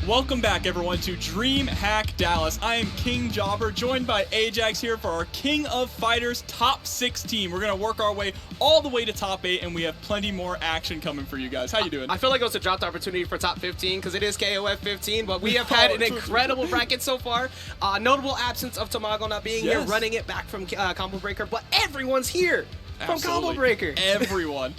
Welcome back, everyone, to DreamHack Dallas. I am King Jobber, joined by Ajax here for our King of Fighters Top 16. We're going to work our way all the way to Top 8, and we have plenty more action coming for you guys. How you doing? I feel like it was a dropped opportunity for Top 15 because it is KOF 15, but we have had an incredible bracket so far. Notable absence of Tamago not being here, running it back from Combo Breaker, but everyone's here. From Combo Breaker. Everyone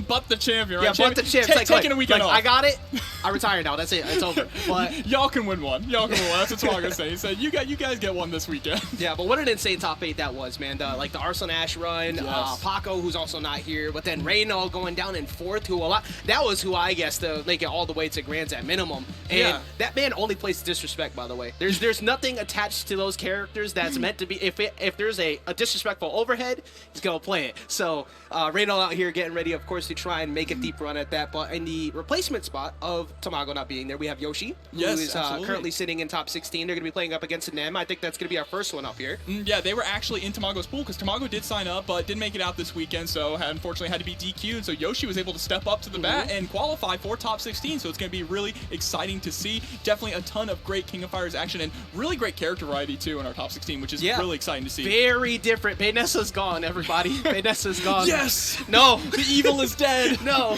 but the champion, right? Yeah, but the champ. Taking a weekend off. I got it. I retired now. That's it. It's over. But y'all can win one. Y'all can win one. That's what Tamago said. He said, you guys get one this weekend. Yeah, but what an insane top 8 that was, man. The Arslan Ash run, Paco, who's also not here, but then Reyno going down in 4th, that was who I guess to make it all the way to Grands at minimum. And that man only plays disrespect, by the way. There's nothing attached to those characters that's meant to be. If there's a disrespectful overhead, he's gonna play it. So Reyno out here getting ready, of course, to try and make a deep run at that. But in the replacement spot of Tamago not being there, we have Yoshi, who is currently sitting in top 16. They're going to be playing up against Nem. I think that's going to be our first one up here. Yeah, they were actually in Tamago's pool because Tamago did sign up, but didn't make it out this weekend, so unfortunately had to be DQ'd. So Yoshi was able to step up to the bat and qualify for top 16. So it's going to be really exciting to see. Definitely a ton of great King of Fighters action and really great character variety too in our top 16, which is really exciting to see. Very different. Baynessa's gone, everybody. Baynessa's gone. Yes! No! The evil is dead! No!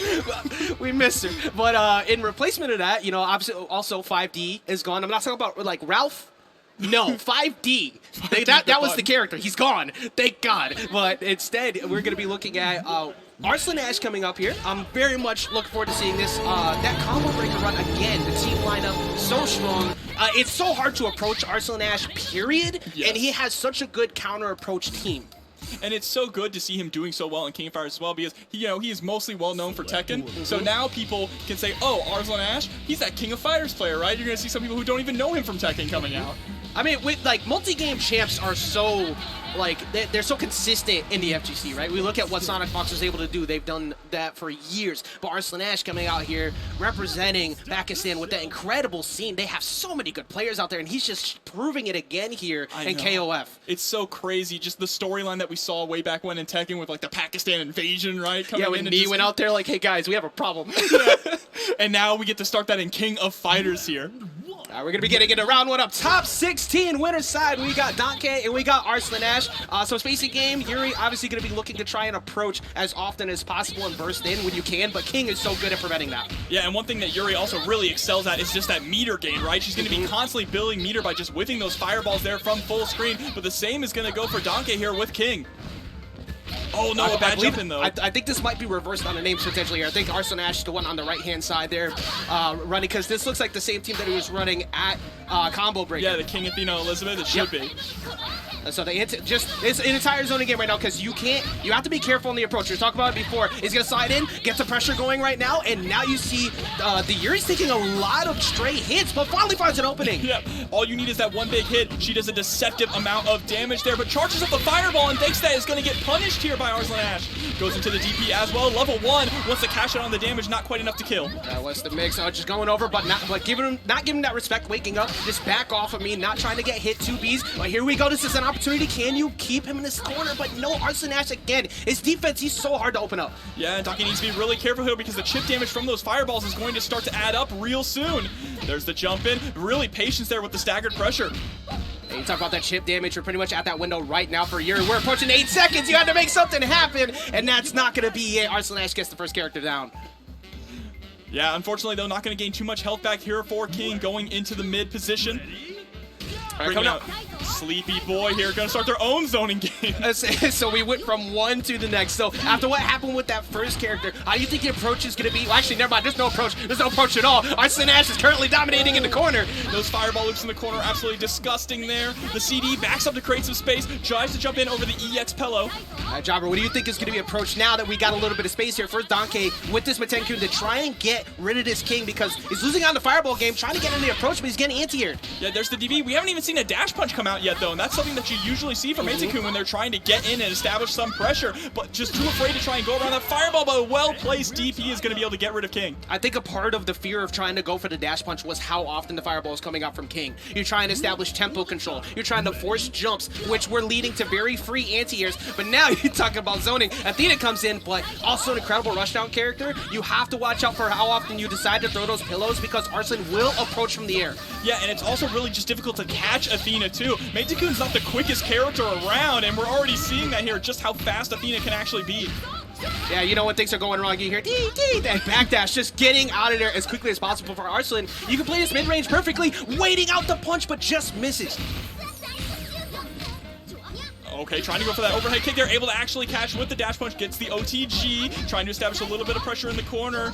We missed her. But in replacement of that, obviously also 5D is gone. I'm not talking about like Ralph. No, 5D. That was the character. He's gone. Thank God. But instead, we're going to be looking at Arslan Ash coming up here. I'm very much looking forward to seeing this. That Combo Breaker run again. The team lineup so strong. It's so hard to approach Arslan Ash, period. Yes. And he has such a good counter approach team. And it's so good to see him doing so well in King of Fighters as well because he is mostly well known for Tekken. So now people can say, oh, Arslan Ash, he's that King of Fighters player, right? You're going to see some people who don't even know him from Tekken coming out. I mean, with multi-game champs are so they're so consistent in the FGC, right? We look at what Sonic Fox was able to do. They've done that for years. But Arslan Ash coming out here representing Pakistan with that incredible scene. They have so many good players out there, and he's just proving it again here in KOF. It's so crazy. Just the storyline that we saw way back when in Tekken with the Pakistan invasion, right? When Knee went out there like, hey guys, we have a problem. And now we get to start that in King of Fighters here. We're going to be getting into round 1 up. Top 16 winner's side. We got Donkey and we got Arslan Ash. So it's basic game. Yuri obviously going to be looking to try and approach as often as possible and burst in when you can, but King is so good at preventing that. Yeah, and one thing that Yuri also really excels at is just that meter gain, right? She's going to be constantly building meter by just whiffing those fireballs there from full screen, but the same is going to go for Donkey here with King. Oh no, a bad jump in though. I think this might be reversed on the names potentially here. I think Arslan Ash is the one on the right-hand side there running, because this looks like the same team that he was running at Combo Breaker. Yeah, the King Athena Elizabeth, it should be. So it's an entire zoning game right now because you have to be careful in the approach. We were talking about it before. He's going to slide in, get the pressure going right now, and now you see the Yuri's taking a lot of stray hits, but finally finds an opening. Yeah, all you need is that one big hit. She does a deceptive amount of damage there, but charges up the fireball and thinks that is going to get punished here by Arslan Ash. Goes into the DP as well. Level 1 wants to cash out on the damage, not quite enough to kill. That was the mix. Just going over, but not giving him that respect, waking up. Just back off of me, not trying to get hit 2Bs. But here we go. This is an opportunity. Can you keep him in this corner? But no, Arslan Ash again. His defense, he's so hard to open up. Yeah, and Donkey needs to be really careful here because the chip damage from those fireballs is going to start to add up real soon. There's the jump in. Really patience there with the staggered pressure. Hey, you talk about that chip damage. We're pretty much at that window right now for Yuri. We're approaching 8 seconds. You had to make something happen, and that's not going to be it. Arslan Ash gets the first character down. Yeah, unfortunately, though, not going to gain too much health back here for King going into the mid position. All right, coming out. Sleepy Boy here, gonna start their own zoning game. So we went from one to the next. So after what happened with that first character, how do you think the approach is gonna be? Well, actually, never mind. There's no approach. There's no approach at all. Arslan Ash is currently dominating in the corner. Those fireball loops in the corner are absolutely disgusting there. The CD backs up to create some space, tries to jump in over the EX Pello. All right, Jobber, what do you think is gonna be approached now that we got a little bit of space here? First, Donkey with this Matenkun to try and get rid of this King because he's losing on the fireball game, trying to get in the approach, but he's getting anti-aired. Yeah, there's the DB. We haven't even seen seen a dash punch come out yet, though, and that's something that you usually see from Meitaku when they're trying to get in and establish some pressure, but just too afraid to try and go around that fireball, but a well-placed DP is going to be able to get rid of King. I think a part of the fear of trying to go for the dash punch was how often the fireball is coming out from King. You're trying to establish tempo control. You're trying to force jumps, which were leading to very free anti-airs, but now you're talking about zoning. Athena comes in, but also an incredible rushdown character. You have to watch out for how often you decide to throw those pillows because Arslan will approach from the air. Yeah, and it's also really just difficult to catch Athena, too. Meitakun's not the quickest character around, and we're already seeing that here, just how fast Athena can actually be. Yeah, you know when things are going wrong, you hear that backdash, just getting out of there as quickly as possible for Arslan. You can play this mid-range perfectly, waiting out the punch, but just misses. Okay, trying to go for that overhead kick. They're able to actually catch with the dash punch, gets the OTG, trying to establish a little bit of pressure in the corner,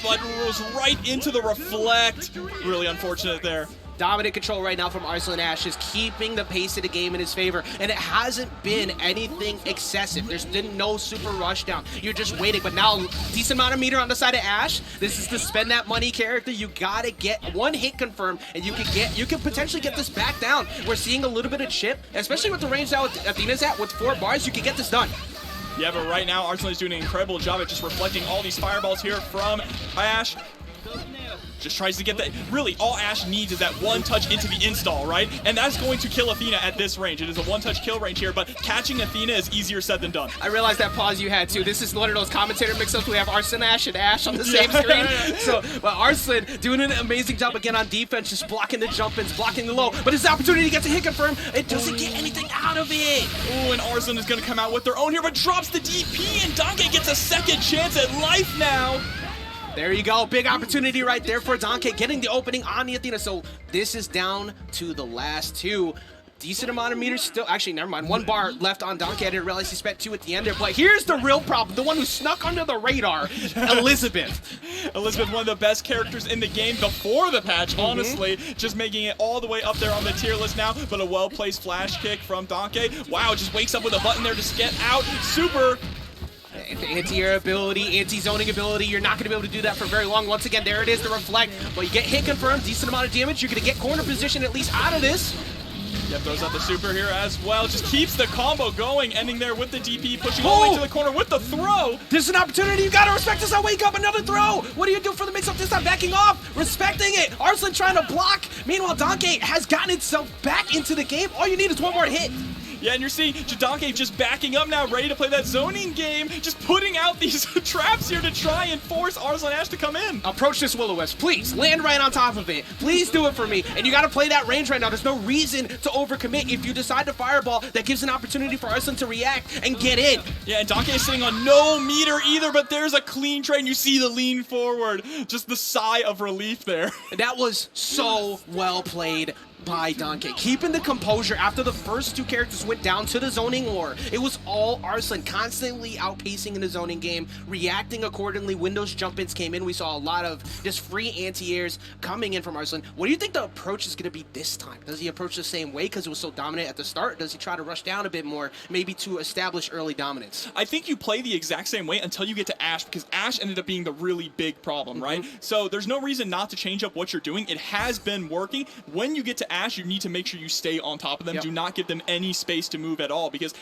but rolls right into the reflect. Really unfortunate there. Dominant control right now from Arslan Ash, is keeping the pace of the game in his favor, and it hasn't been anything excessive. There's been no super rush down. You're just waiting, but now decent amount of meter on the side of Ash. This is the spend that money character. You gotta get one hit confirmed, and you can potentially get this back down. We're seeing a little bit of chip, especially with the range that Athena's at with 4 bars. You can get this done. Yeah, but right now Arslan is doing an incredible job at just reflecting all these fireballs here from Ash. Just tries to get that. Really, all Ash needs is that one touch into the install, right? And that's going to kill Athena at this range. It is a one-touch kill range here, but catching Athena is easier said than done. I realized that pause you had too. This is one of those commentator mix-ups. We have Arslan Ash and Ash on the same screen. So, but Arslan doing an amazing job again on defense, just blocking the jump-ins, blocking the low. But his opportunity to get a hit confirm, it doesn't get anything out of it. Ooh, and Arslan is going to come out with their own here, but drops the DP, and Donkey gets a second chance at life now. There you go. Big opportunity right there for Donkey, getting the opening on the Athena. So this is down to the last 2. Decent amount of meters still. Actually, never mind. 1 bar left on Donkey. I didn't realize he spent 2 at the end there. But here's the real problem. The one who snuck under the radar, Elizabeth. Elizabeth, one of the best characters in the game before the patch, honestly. Just making it all the way up there on the tier list now. But a well-placed flash kick from Donkey. Wow, just wakes up with a button there to get out. Super. Anti-air ability, anti-zoning ability, you're not going to be able to do that for very long. Once again, there it is, the reflect. But you get hit confirmed, decent amount of damage. You're going to get corner position at least out of this. Yep, throws out the super here as well. Just keeps the combo going, ending there with the DP, pushing all the way to the corner with the throw. There's an opportunity. You got to respect this. I wake up, another throw. What do you do for the mix-up this time? Backing off, respecting it. Arslan trying to block. Meanwhile, Donkey has gotten itself back into the game. All you need is one more hit. Yeah, and you're seeing Donkey just backing up now, ready to play that zoning game, just putting out these traps here to try and force Arslan Ash to come in. Approach this Will-O-Wisp, please. Land right on top of it. Please do it for me. And you got to play that range right now. There's no reason to overcommit. If you decide to fireball, that gives an opportunity for Arslan to react and get in. Yeah, and Donkey is sitting on no meter either, but there's a clean trade, and you see the lean forward. Just the sigh of relief there. And that was so well played by Donkey, keeping the composure after the first 2 characters went down to the zoning war. It was all Arslan constantly outpacing in the zoning game, reacting accordingly. Windows jump-ins came in. We saw a lot of just free anti-airs coming in from Arslan. What do you think the approach is going to be this time? Does he approach the same way because it was so dominant at the start? Does he try to rush down a bit more, maybe to establish early dominance? I think you play the exact same way until you get to Ash, because Ash ended up being the really big problem, right? So there's no reason not to change up what you're doing. It has been working. When you get to Ash, you need to make sure you stay on top of them. Do not give them any space to move at all, because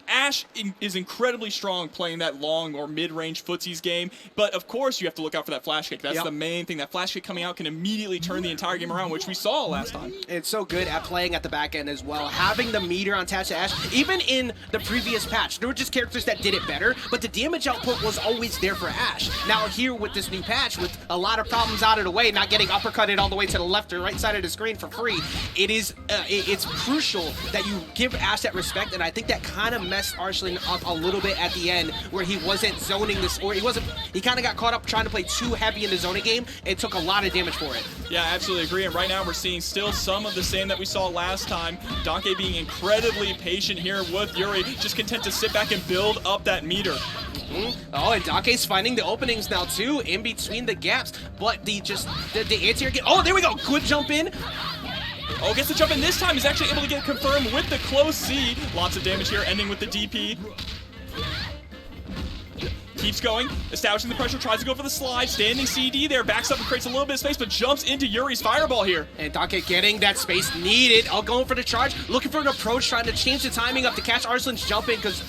Ash is incredibly strong playing that long or mid-range footsies game, but of course you have to look out for that flash kick. That's the main thing. That flash kick coming out can immediately turn the entire game around, which we saw last time. It's so good at playing at the back end as well. Having the meter on attached to Ash, even in the previous patch, there were just characters that did it better, but the damage output was always there for Ash. Now here with this new patch, with a lot of problems out of the way, not getting uppercutted all the way to the left or right side of the screen for free, it's crucial that you give Ash that respect, and I think that kind of messed Arslan up a little bit at the end, where he wasn't zoning this, or he kind of got caught up trying to play too heavy in the zoning game and took a lot of damage for it. Yeah, I absolutely agree. And right now we're seeing still some of the same that we saw last time. Donkey being incredibly patient here with Yuri, just content to sit back and build up that meter. Oh, and Donkey's finding the openings now too, in between the gaps, but the anti-air get, oh, there we go, good jump in. Oh, gets the jump in this time. He's actually able to get confirmed with the close C. Lots of damage here, ending with the DP. keeps going, establishing the pressure, tries to go for the slide, standing CD there, backs up and creates a little bit of space, but jumps into Yuri's fireball here. And Donkey getting that space needed, going for the charge, looking for an approach, trying to change the timing up to catch Arslan's jump in, because...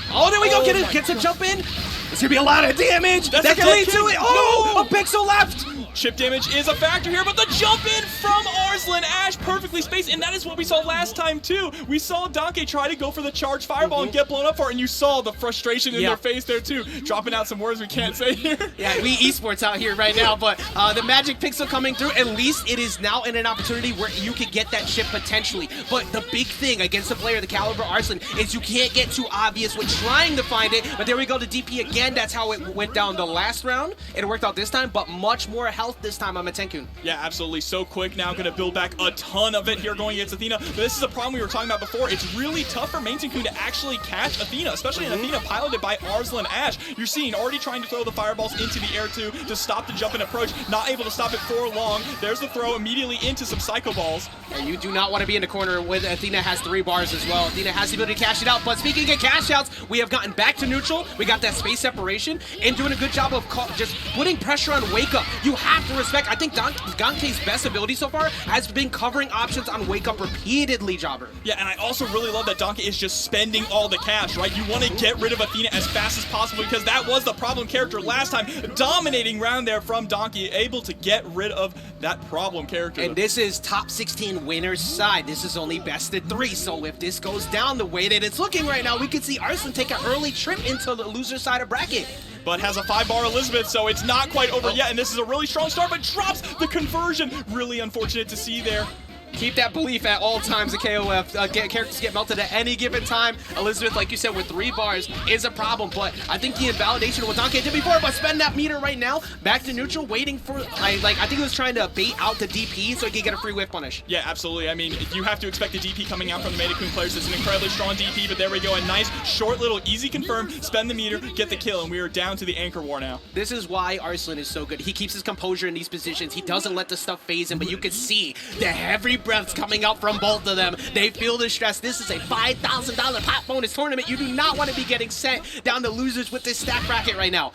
Oh, there we go, gets a jump in. It's gonna be a lot of damage. That can lead to it. Oh, no. A pixel left. Chip damage is a factor here, but the jump in from Arslan Ash perfectly spaced, and that is what we saw last time too. We saw Donkey try to go for the charge fireball and get blown up for it, and you saw the frustration in their face there too, dropping out some words we can't say here. Yeah, we esports out here right now, but the magic pixel coming through, at least it is now in an opportunity where you could get that chip potentially. But the big thing against a player the caliber Arslan is you can't get too obvious with trying to find it, but there we go, the DP again. That's how it went down the last round. It worked out this time, but much more health this time on Metenkun. Yeah, absolutely. So quick now, going to build back a ton of it here going against Athena. But this is a problem we were talking about before. It's really tough for Metenkun to actually catch Athena, especially an Athena piloted by Arslan Ash. You're seeing already trying to throw the fireballs into the air too to stop the jump and approach. Not able to stop it for long. There's the throw immediately into some Psycho Balls. And you do not want to be in the corner with Athena has 3 bars as well. Athena has the ability to cash it out. But speaking of cash outs, we have gotten back to neutral. We got that space separation and doing a good job of just putting pressure on Wake Up. You have to respect, I think Donkey's best ability so far has been covering options on Wake Up repeatedly, Jobber. Yeah, and I also really love that Donkey is just spending all the cash, right? You want to get rid of Athena as fast as possible because that was the problem character last time. Dominating round there from Donkey, able to get rid of that problem character. And this is top 16 winner's side. This is only best of 3, so if this goes down the way that it's looking right now, we could see Arslan take an early trip into the loser side of bracket. But has a 5-bar Elizabeth, so it's not quite over yet, and this is a really strong start, but drops the conversion. Really unfortunate to see there. Keep that belief at all times at KOF. Characters get melted at any given time. Elizabeth, like you said, with 3 bars is a problem, but I think the invalidation of what Donkey did before, but spend that meter right now, back to neutral, waiting for, I think he was trying to bait out the DP so he could get a free whiff punish. Yeah, absolutely. I mean, you have to expect the DP coming out from the Metenkun players. It's an incredibly strong DP, but there we go. A nice, short little easy confirm, spend the meter, get the kill, and we are down to the anchor war now. This is why Arslan is so good. He keeps his composure in these positions. He doesn't let the stuff phase him, but you can see the heavy breaths coming out from both of them. They feel the stress. This is a $5,000 pot bonus tournament. You do not want to be getting sent down to losers with this stack bracket right now.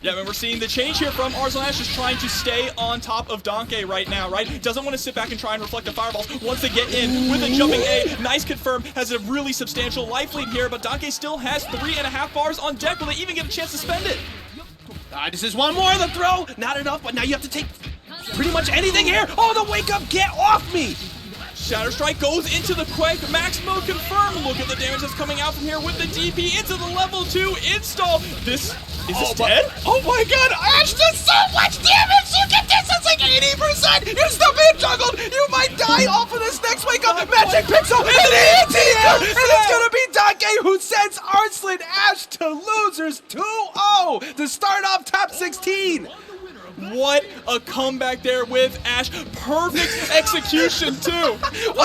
Yeah, and we're seeing the change here from Arslan Ash, just trying to stay on top of Donkey right now, right? Doesn't want to sit back and try and reflect the fireballs. Wants to get in with a jumping A. Nice confirm. Has a really substantial life lead here, but Donkey still has 3.5 bars on deck. Will they even get a chance to spend it? This is one more of the throw. Not enough, but now you have to take pretty much anything here. Oh, the Wake Up. Get off me. Shatter Strike goes into the Quake, max mode confirmed. Look at the damage that's coming out from here with the DP into the level 2 install. Is this dead? Oh my god, Ash does so much damage! You get this, it's like 80%! You're still being juggled! You might die off of this next Wake Up! Magic Pixel in the anti-air! And it's gonna be Donkey who sends Arslan Ash to losers 2-0 to start off top 16! What a comeback there with Ash. Perfect execution, too.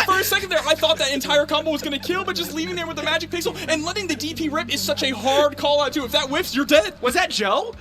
For a second there, I thought that entire combo was going to kill, but just leaving there with the Magic Pixel and letting the DP rip is such a hard call out, too. If that whiffs, you're dead. Was that Joe?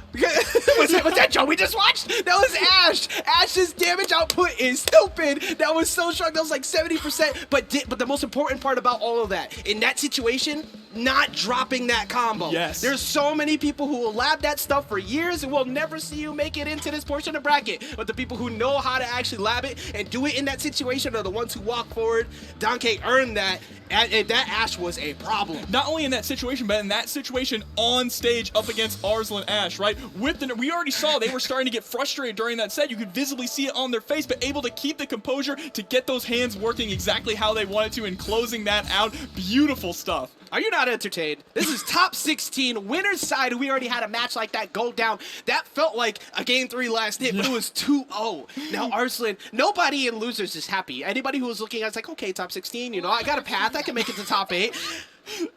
was that Joe we just watched? That was Ash. Ash's damage output is stupid. That was so strong. That was like 70%. But the most important part about all of that, in that situation, not dropping that combo. Yes. There's so many people who will lab that stuff for years and will never see you make it into this portion of bracket. But the people who know how to actually lab it and do it in that situation are the ones who walk forward. Donkey earned that. And that Ash was a problem. Not only in that situation, but in that situation on stage up against Arslan Ash, right? We already saw they were starting to get frustrated during that set. You could visibly see it on their face, but able to keep the composure to get those hands working exactly how they wanted to and closing that out. Beautiful stuff. Are you not entertained? This is top 16, winner's side. We already had a match like that go down. That felt like a game 3 last hit, but it was 2-0. Now Arslan, nobody in losers is happy. Anybody who was looking at it's like, okay, top 16, you know, I got a path. I can make it to top 8.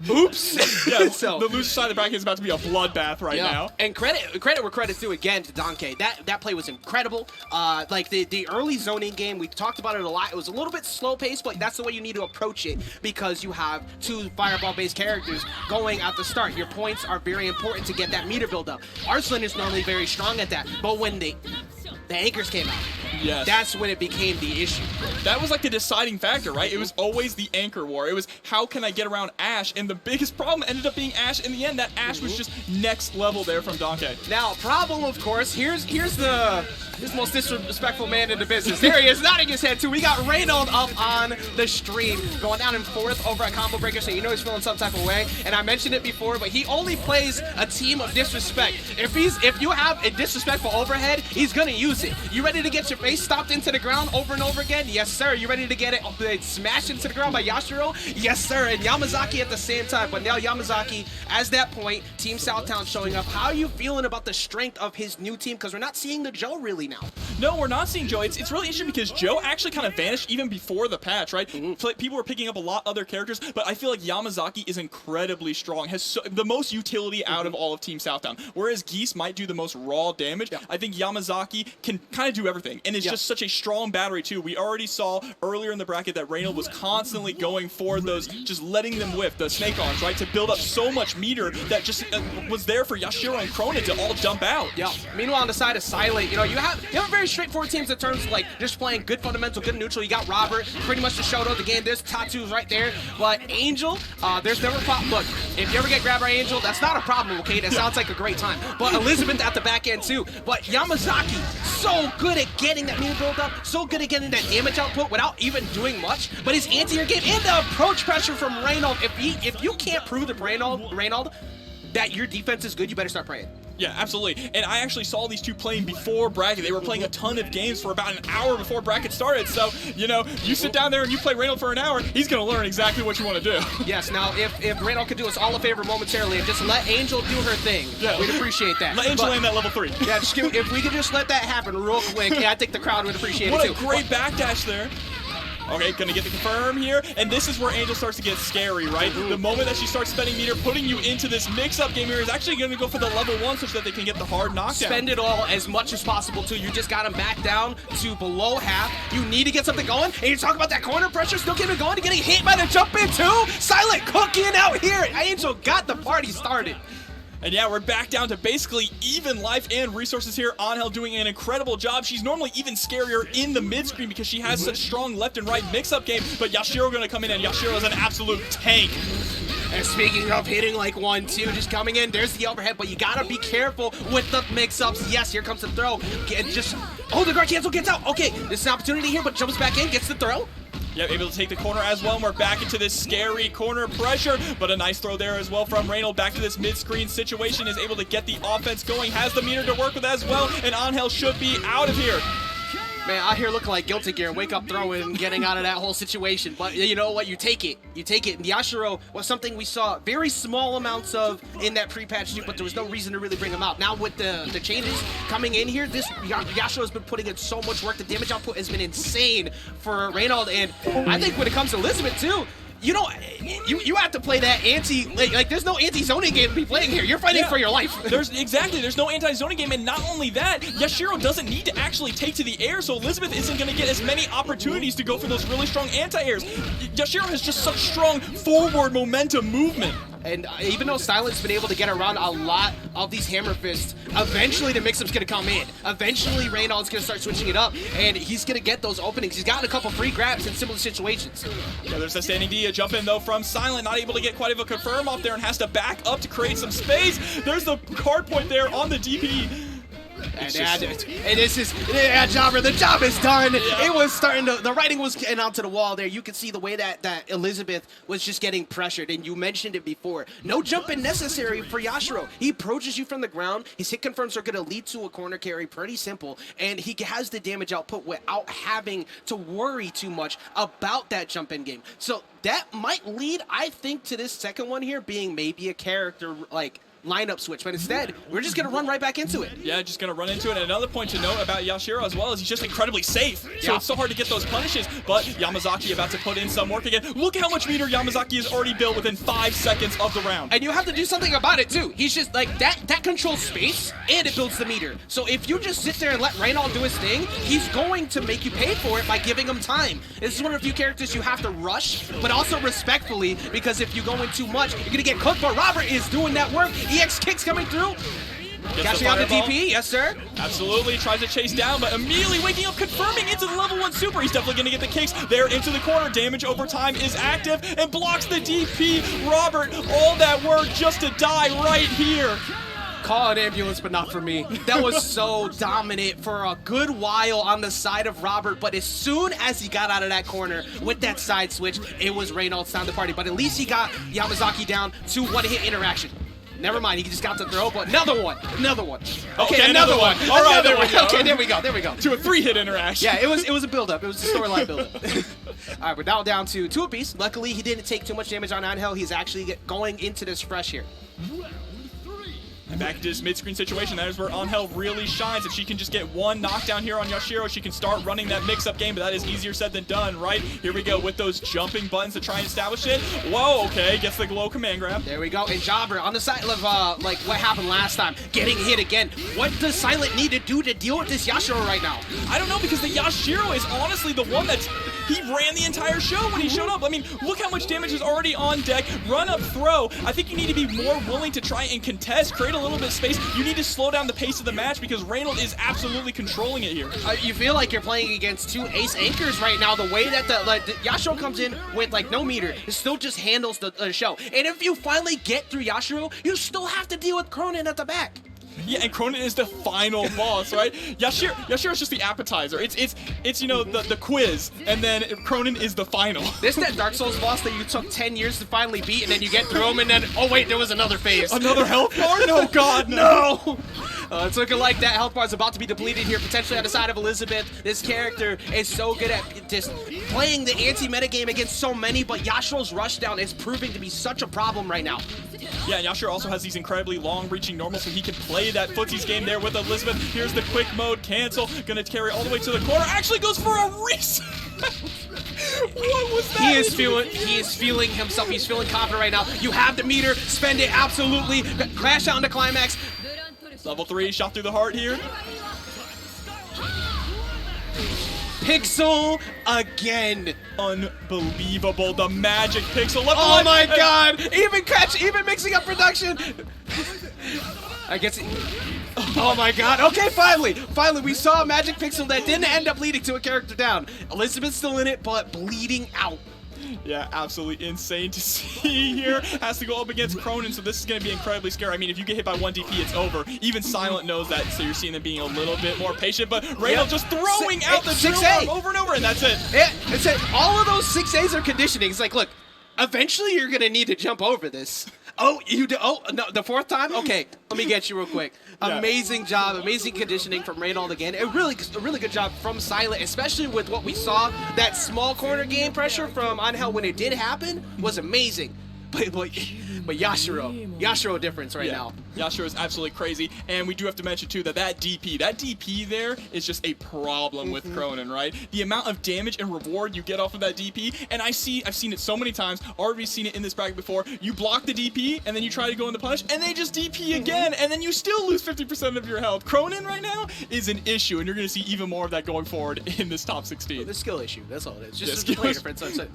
Oops. Yeah, so the loser side of the bracket is about to be a bloodbath right now. And credit where credit's due again to Donkey. That play was incredible. Like the early zoning game, we talked about it a lot. It was a little bit slow paced, but that's the way you need to approach it because you have 2 fireball-based characters going at the start. Your points are very important to get that meter build up. Arslan is normally very strong at that, but when the anchors came out, Yes. That's when it became the issue. That was like the deciding factor, right? It was always the anchor war. It was how can I get around Ashe? And the biggest problem ended up being Ashe in the end. That Ashe was just next level there from Donkey. Now, problem, of course, here's the most disrespectful man in the business. There he is, nodding his head too. We got Reynold up on the stream, going down in 4th over at Combo Breaker, so you know he's feeling some type of way. And I mentioned it before, but he only plays a team of disrespect. If you have a disrespectful overhead, he's gonna use it. You ready to get your face stomped into the ground over and over again? Yes, sir. You ready to get it smashed into the ground by Yashiro? Yes, sir. And Yamazaki at the same time. But now Yamazaki, as that point, Team Southtown showing up. How are you feeling about the strength of his new team? Because we're not seeing the Joe really now. No, we're not seeing Joe. It's really interesting because Joe actually kind of vanished even before the patch, right? People were picking up a lot other characters, but I feel like Yamazaki is incredibly strong, has the most utility out of all of Team Southtown. Whereas Geese might do the most raw damage, I think Yamazaki can kind of do everything, and it's just such a strong battery too. We already saw earlier in the bracket that Reynold was constantly going for those, just letting them whiff, the snake arms, right? To build up so much meter that just was there for Yashiro and Cronin to all dump out. Yeah. Meanwhile, on the side of Silent, you have a very straightforward teams in terms of like just playing good fundamental, good neutral. You got Robert, pretty much the show of the game. There's Tattoos right there. But Angel, there's never a problem. Look, if you ever get grabbed by Angel, that's not a problem, okay? That sounds like a great time. But Elizabeth at the back end too. But Yamazaki, so good at getting that meter build up, so good at getting that damage output without even doing much. But his anti-air game and the approach pressure from Reynold, if you can't prove to Reynold that your defense is good, you better start praying. Yeah, absolutely. And I actually saw these two playing before bracket. They were playing a ton of games for about an hour before bracket started. So, you sit down there and you play Reynold for an hour, he's going to learn exactly what you want to do. Yes, now if Reynold could do us all a favor momentarily and just let Angel do her thing, we'd appreciate that. Let Angel land that level 3. Yeah, if we could just let that happen real quick, I think the crowd would appreciate it too. What a great backdash there. Okay, gonna get the confirm here, and this is where Angel starts to get scary, right? The moment that she starts spending meter, putting you into this mix-up game here is actually gonna go for the level 1 so that they can get the hard knockdown. Spend it all as much as possible, too. You just gotta back down to below half. You need to get something going, and you talk about that corner pressure, still keeping it going, and getting hit by the jump in, too. Silent cooking out here. Angel got the party started. And yeah, we're back down to basically even life and resources here. Angel doing an incredible job. She's normally even scarier in the mid-screen because she has such strong left and right mix-up game, but Yashiro gonna come in, and Yashiro is an absolute tank. And speaking of hitting like 1-2, just coming in, there's the overhead, but you gotta be careful with the mix-ups. Yes, here comes the throw. The guard cancel gets out. Okay, this is an opportunity here, but jumps back in, gets the throw. Yeah, able to take the corner as well, and we're back into this scary corner pressure, but a nice throw there as well from Reynold. Back to this mid-screen situation, is able to get the offense going, has the meter to work with as well, and Angel should be out of here. Man, out here looking like Guilty Gear, wake up throwing and getting out of that whole situation. But you know what? You take it. You take it. And Yashiro was something we saw very small amounts of in that pre-patch too, but there was no reason to really bring him out. Now with the changes coming in here, Yashiro has been putting in so much work. The damage output has been insane for Reynold. And I think when it comes to Elizabeth too, you have to play that there's no anti-zoning game to be playing here. You're fighting for your life. There's no anti-zoning game, and not only that, Yashiro doesn't need to actually take to the air, so Elizabeth isn't going to get as many opportunities to go for those really strong anti-airs. Yashiro has just such strong forward momentum movement. And even though Silent's been able to get around a lot of these hammer fists, eventually the mix-up's going to come in. Eventually Reynold's going to start switching it up, and he's going to get those openings. He's gotten a couple free grabs in similar situations. Yeah, there's a standing D, a jump in though from Silent, not able to get quite of a confirm off there and has to back up to create some space. There's the hard point there on the DP. Jobber, the job is done. Yeah. It was starting to, the writing was getting onto the wall there. You could see the way that Elizabeth was just getting pressured, and you mentioned it before. No jumping necessary for Yashiro. He approaches you from the ground. His hit confirms are going to lead to a corner carry. Pretty simple. And he has the damage output without having to worry too much about that jump in game. So that might lead, I think, to this second one here being maybe a character lineup switch, but instead we're just gonna run right back into it. Yeah, just gonna run into it. And another point to note about Yashiro as well is he's just incredibly safe. So it's so hard to get those punishes, but Yamazaki about to put in some work again. Look how much meter Yamazaki has already built within 5 seconds of the round. And you have to do something about it too. He's just like that controls space and it builds the meter. So if you just sit there and let Reynold do his thing, he's going to make you pay for it by giving him time. This is one of the few characters you have to rush, but also respectfully, because if you go in too much, you're gonna get cooked. But Robert is doing that work. EX kicks coming through. Catching out the DP, yes sir. Absolutely, tries to chase down, but immediately waking up, confirming into the level 1 super. He's definitely going to get the kicks there into the corner. Damage over time is active and blocks the DP. Robert, all that work just to die right here. Call an ambulance, but not for me. That was so dominant for a good while on the side of Robert, but as soon as he got out of that corner with that side switch, it was Reynolds time to party. But at least he got Yamazaki down to one-hit interaction. Never mind, he just got to throw, but another one. Okay, another one. All right, there we go. Okay, there we go. To a 3-hit interaction. Yeah, it was a build-up. It was a storyline build-up. All right, we're now down to 2 apiece. Luckily, he didn't take too much damage on Angel. He's actually going into this fresh here. And back to this mid-screen situation, that is where Angel really shines. If she can just get one knockdown here on Yashiro, she can start running that mix-up game, but that is easier said than done, right? Here we go with those jumping buttons to try and establish it. Whoa, okay, gets the low command grab. There we go, and Jobber on the side of like what happened last time, getting hit again. What does Silent need to do to deal with this Yashiro right now? I don't know, because the Yashiro is honestly the one that's... He ran the entire show when he showed up. I mean, look how much damage is already on deck. Run up throw. I think you need to be more willing to try and contest, create a little bit of space. You need to slow down the pace of the match because Reynolds is absolutely controlling it here. You feel like you're playing against 2 ace anchors right now. The way that the Yashiro comes in with like no meter, it still just handles the show. And if you finally get through Yashiro, you still have to deal with Cronin at the back. Yeah, and Cronin is the final boss, right? Yashiro is just the appetizer. It's you know, the quiz, and then Cronin is the final. This is that Dark Souls boss that you took 10 years to finally beat, and then you get through him, and then, oh wait, there was another phase. Another health bar? No, God, no! It's looking like that health bar is about to be depleted here, potentially on the side of Elizabeth. This character is so good at just playing the anti-meta game against so many, but Yashiro's rushdown is proving to be such a problem right now. Yeah, Yashiro also has these incredibly long-reaching normals, so he can play that footsies game there with Elizabeth. Here's the quick mode cancel, gonna carry all the way to the corner. Actually goes for a reset. What was that? He is feeling himself. He's feeling confident right now. You have the meter, spend it absolutely. Crash out into climax. Level 3, shot through the heart here. Pixel again. Unbelievable. The magic pixel. Level oh 1. my God. Even mixing up production. I guess. Oh my God. Okay, finally, we saw a magic pixel that didn't end up leading to a character down. Elizabeth's still in it, but bleeding out. Yeah, absolutely insane to see here. Has to go up against Cronin, so this is going to be incredibly scary. I mean, if you get hit by 1 DP, it's over. Even Silent knows that, so you're seeing them being a little bit more patient. But Reynolds just throwing out the 6A over and over, and that's it. Yeah, it's it. All of those 6As are conditioning. It's like, look, eventually you're going to need to jump over this. Oh, you do? Oh, no, the 4th time? Okay, let me get you real quick. Yeah. Amazing job, amazing conditioning from Reynolds again. A really good job from Silent, especially with what we saw. That small corner game pressure from Angel when it did happen was amazing. But Yashiro difference right now. Yashiro is absolutely crazy, and we do have to mention too that DP there is just a problem with Cronin, right? The amount of damage and reward you get off of that DP, and I've seen it so many times. RV's seen it in this bracket before. You block the DP, and then you try to go in the punish, and they just DP again, and then you still lose 50% of your health. Cronin right now is an issue, and you're going to see even more of that going forward in this top 16. The skill issue, that's all it is. Just a player difference. And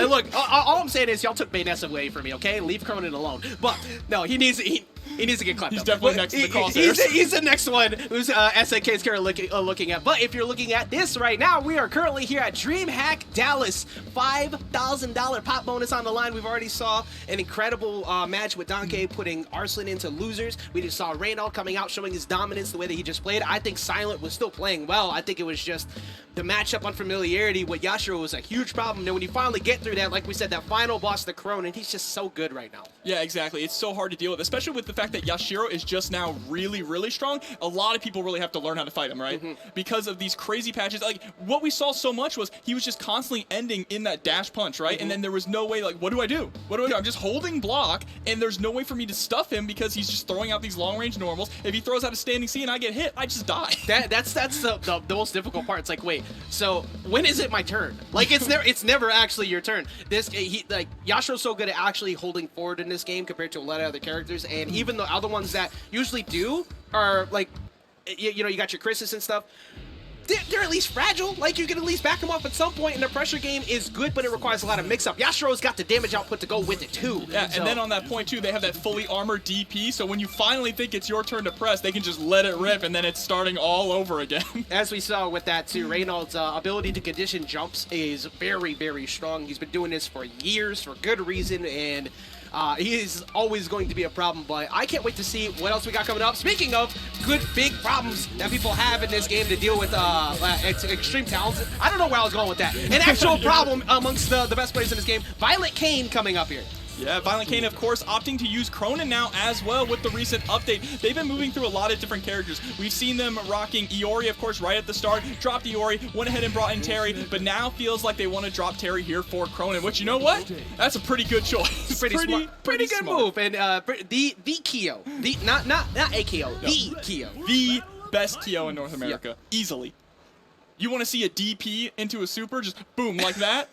look, all I'm saying is y'all took Bayness away from me, okay? Leave Cronin alone. But no, he needs to get clapped. He's definitely next to the crosshairs. He's the next one who's SNK's currently looking at. But if you're looking at this right now, we are currently here at DreamHack Dallas. $5,000 pop bonus on the line. We've already saw an incredible match with Donkey putting Arslan into losers. We just saw Reynolds coming out showing his dominance the way that he just played. I think Silent was still playing well. I think it was just the matchup unfamiliarity with Yashiro was a huge problem. And when you finally get through that, like we said, that final boss, the Cronin, he's just so good right now. Yeah, exactly. It's so hard to deal with, especially with the fact that Yashiro is just now really, really strong. A lot of people really have to learn how to fight him, right? Because of these crazy patches. Like, what we saw so much was he was just constantly ending in that dash punch, right? And then there was no way, like, what do I do? What do I do? I'm just holding block, and there's no way for me to stuff him because he's just throwing out these long-range normals. If he throws out a standing C and I get hit, I just die. That's the most difficult part. It's like, wait, so when is it my turn? Like, it's never actually your turn. Yashiro's so good at actually holding forward in this game compared to a lot of other characters, and even the other ones that usually do are like, you know, you got your Chris's and stuff. they're at least fragile. Like, you can at least back them up at some point, and the pressure game is good, but it requires a lot of mix-up. Yashiro's got the damage output to go with it, too. Yeah, and then on that point, too, they have that fully armored DP, so when you finally think it's your turn to press, they can just let it rip, and then it's starting all over again. As we saw with that, too, Reynolds' ability to condition jumps is very, very strong. He's been doing this for years for good reason, and he is always going to be a problem, but I can't wait to see what else we got coming up. Speaking of good, big problems that people have in this game to deal with extreme talents, I don't know where I was going with that. An actual problem amongst the best players in this game, Violent Kane coming up here. Yeah, Violent Kane, of course, opting to use Cronin now as well with the recent update. They've been moving through a lot of different characters. We've seen them rocking Iori, of course, right at the start. Dropped Iori, went ahead and brought in Terry, but now feels like they want to drop Terry here for Cronin, which, you know what? That's a pretty good choice. Pretty good move. And the Kyo, not a Kyo, the Kyo. The best Kyo in North America, easily. You want to see a DP into a super, just boom, like that?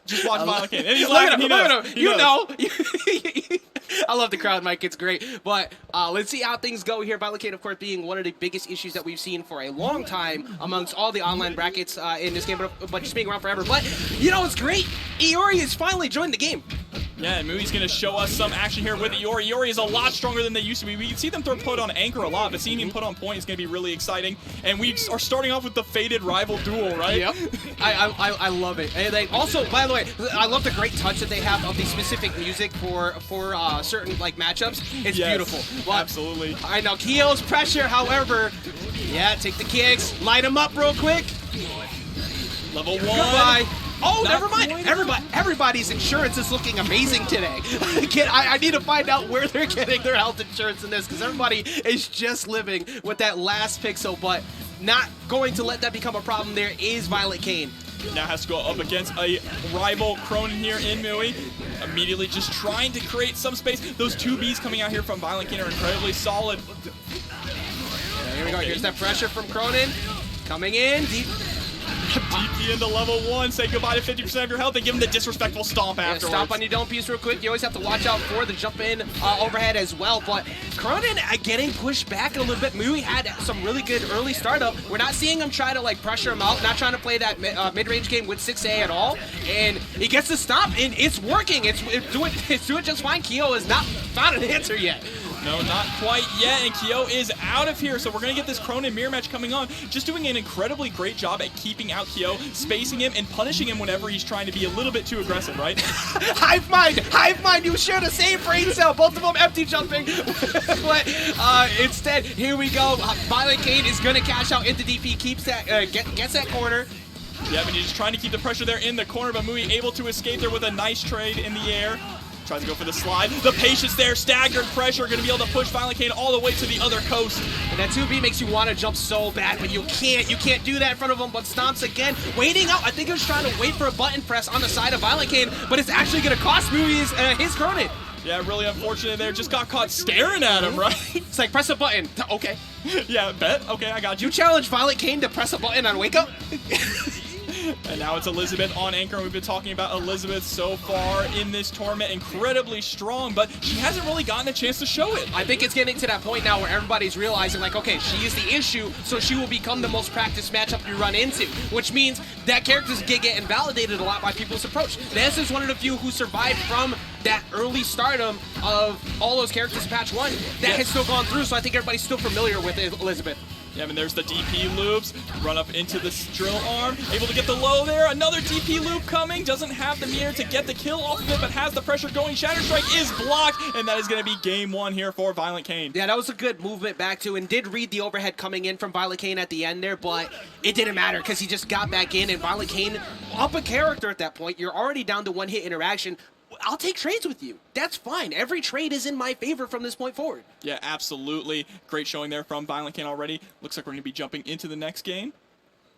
Just watch Violent Kane. And he's laughing. He knows. You know. I love the crowd, Mike. It's great. But let's see how things go here. Violent Kane, of course, being one of the biggest issues that we've seen for a long time amongst all the online brackets in this game, but just being around forever. But, you know, it's great. Iori has finally joined the game. Yeah, and Mui's going to show us some action here with Iori. Iori is a lot stronger than they used to be. We can see them throw put on anchor a lot, but seeing him put on point is going to be really exciting. And we are starting off with the Fated Rival Duel, right? Yep. I love it. And they also, by the way, I love the great touch that they have of the specific music for certain like matchups. It's beautiful. But absolutely. I know Kyo's pressure, however, yeah, take the kicks, light him up real quick. Level 1. Goodbye. Oh, never mind. Everybody's insurance is looking amazing today. I need to find out where they're getting their health insurance in this, because everybody is just living with that last pixel, but not going to let that become a problem. There is Violent Kane. Now has to go up against a rival Cronin here in Mui. Immediately just trying to create some space. Those 2Bs coming out here from Violent Kane are incredibly solid. Yeah, here we go. Here's that pressure from Cronin. Coming in. Deep. DP into level 1, say goodbye to 50% of your health, and give him the disrespectful stomp afterwards. Stomp on your dome piece real quick. You always have to watch out for the jump in overhead as well. But Cronin getting pushed back a little bit. Mui had some really good early startup. We're not seeing him try to like pressure him out, not trying to play that mid-range game with 6A at all. And he gets the stomp, and it's working. It's doing just fine. Kyo has not found an answer yet. No, not quite yet, and Kyo is out of here, so we're going to get this Cronin mirror match coming on. Just doing an incredibly great job at keeping out Kyo, spacing him, and punishing him whenever he's trying to be a little bit too aggressive, right? Hive mind, you share the same brain cell, both of them empty jumping. But instead, here we go. Violent Kane is going to cash out into DP, keeps that, gets that corner. Yeah, but he's just trying to keep the pressure there in the corner, but Mui able to escape there with a nice trade in the air. Tries to go for the slide. The patience there, staggered pressure, going to be able to push Violent Kane all the way to the other coast. And that 2B makes you want to jump so bad, but you can't. You can't do that in front of him, but stomps again. Waiting out. I think he was trying to wait for a button press on the side of Violent Kane, but it's actually going to cost Mui his Cronin. Yeah, really unfortunate there. Just got caught staring at him, right? It's like, press a button. Okay. Yeah, bet. Okay, I got you. You challenge Violent Kane to press a button on Wake Up? And now it's Elizabeth on anchor. We've been talking about Elizabeth so far in this tournament. Incredibly strong, but she hasn't really gotten a chance to show it. I think it's getting to that point now where everybody's realizing, like, okay, she is the issue, so she will become the most practiced matchup you run into, which means that character's going to get invalidated a lot by people's approach. This is one of the few who survived from that early stardom of all those characters in patch 1 that has still gone through, so I think everybody's still familiar with Elizabeth. Yeah, and there's the DP loops, run up into the drill arm, able to get the low there, another DP loop coming, doesn't have the meter to get the kill off of it, but has the pressure going. Shatter Strike is blocked, and that is going to be game 1 here for Violent Kane. Yeah, that was a good movement back to, and did read the overhead coming in from Violent Kane at the end there, but it didn't matter because he just got back in, and Violent Kane up a character at that point. You're already down to one-hit interaction. I'll take trades with you. That's fine. Every trade is in my favor from this point forward. Yeah, absolutely. Great showing there from Violent Kane already. Looks like we're going to be jumping into the next game.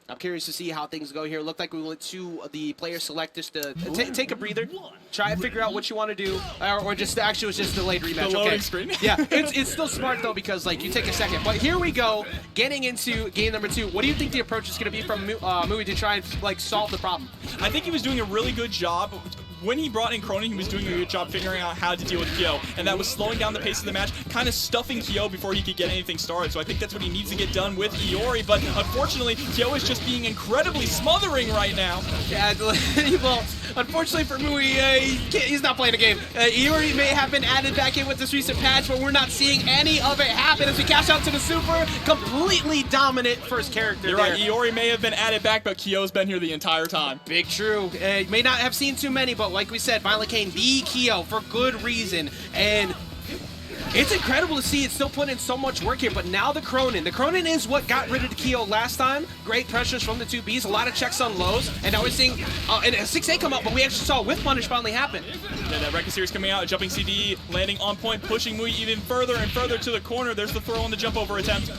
I'm curious to see how things go here. Looked like we went to the player select just to take a breather, try and figure out what you want to do, or just actually it was just a delayed rematch. The loading screen. Yeah, it's still smart though because like you take a second. But here we go, getting into game number 2. What do you think the approach is going to be from Mui to try and like solve the problem? I think he was doing a really good job when he brought in Cronin, he was doing a good job figuring out how to deal with Kyo, and that was slowing down the pace of the match, kind of stuffing Kyo before he could get anything started. So I think that's what he needs to get done with Iori, but unfortunately, Kyo is just being incredibly smothering right now. Yeah, well, unfortunately for Mui, he's not playing a game. Iori may have been added back in with this recent patch, but we're not seeing any of it happen as we cash out to the super. Completely dominant first character. You're right, Iori may have been added back, but Kyo's been here the entire time. Big true. May not have seen too many, but like we said, Violent Kane, the Kyo, for good reason. And it's incredible to see it still putting in so much work here, but now the Cronin. The Cronin is what got rid of the Kyo last time. Great pressures from the 2Bs, a lot of checks on lows, and now we're seeing and a 6A come out, but we actually saw Whiff Punish finally happen. Yeah, that Record Series coming out, a jumping CD, landing on point, pushing Mui even further and further to the corner. There's the throw on the jump over attempt.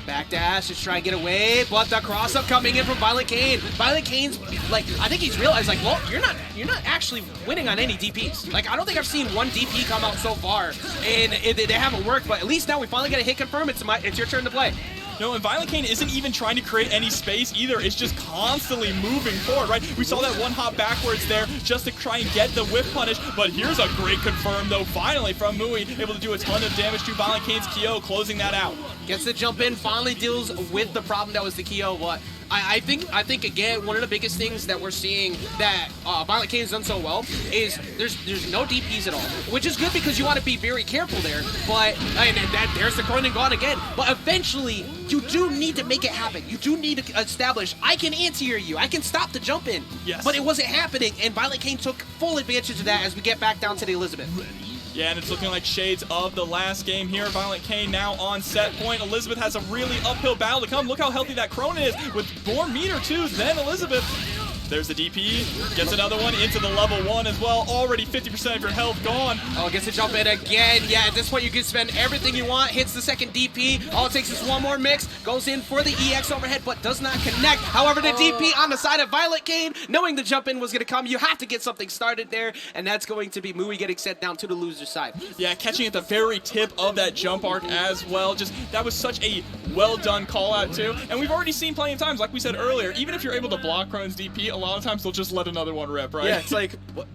Back dash, just try and get away, but the cross up coming in from Violent Kane. Violent Kane's like, I think he's realized like, well, you're not actually winning on any DPs. Like, I don't think I've seen one DP come out so far, and they haven't worked. But at least now we finally get a hit confirm. It's your turn to play. No, and Violent Kane isn't even trying to create any space either. It's just constantly moving forward, right? We saw that one hop backwards there just to try and get the whiff punish, but here's a great confirm, though, finally from Mui, able to do a ton of damage to Violent Kane's Kyo, closing that out. Gets the jump in, finally deals with the problem that was the Kyo, but I think again, one of the biggest things that we're seeing that Violent Kane's done so well is there's no DPs at all, which is good because you want to be very careful there. But there's the Cronin gone again. But eventually, you do need to make it happen. You do need to establish, I can anti-air you, I can stop the jump in. Yes. But it wasn't happening, and Violent Kane took full advantage of that as we get back down to the Elizabeth. Yeah, and it's looking like shades of the last game here. Violent Kane now on set point. Elizabeth has a really uphill battle to come. Look how healthy that Cronin is with more meter too than Elizabeth. There's the DP, gets another one into the level 1 as well. Already 50% of your health gone. Oh, gets to jump in again. Yeah, at this point you can spend everything you want. Hits the second DP. All it takes is one more mix. Goes in for the EX overhead, but does not connect. However, the DP on the side of Violent Kane, knowing the jump in was going to come, you have to get something started there, and that's going to be Mui getting sent down to the loser side. Yeah, catching at the very tip of that jump arc as well. Just, that was such a well-done call-out too. And we've already seen plenty of times, like we said earlier, even if you're able to block Cronin's DP, a lot of times they'll just let another one rip, right? Yeah, it's like, what?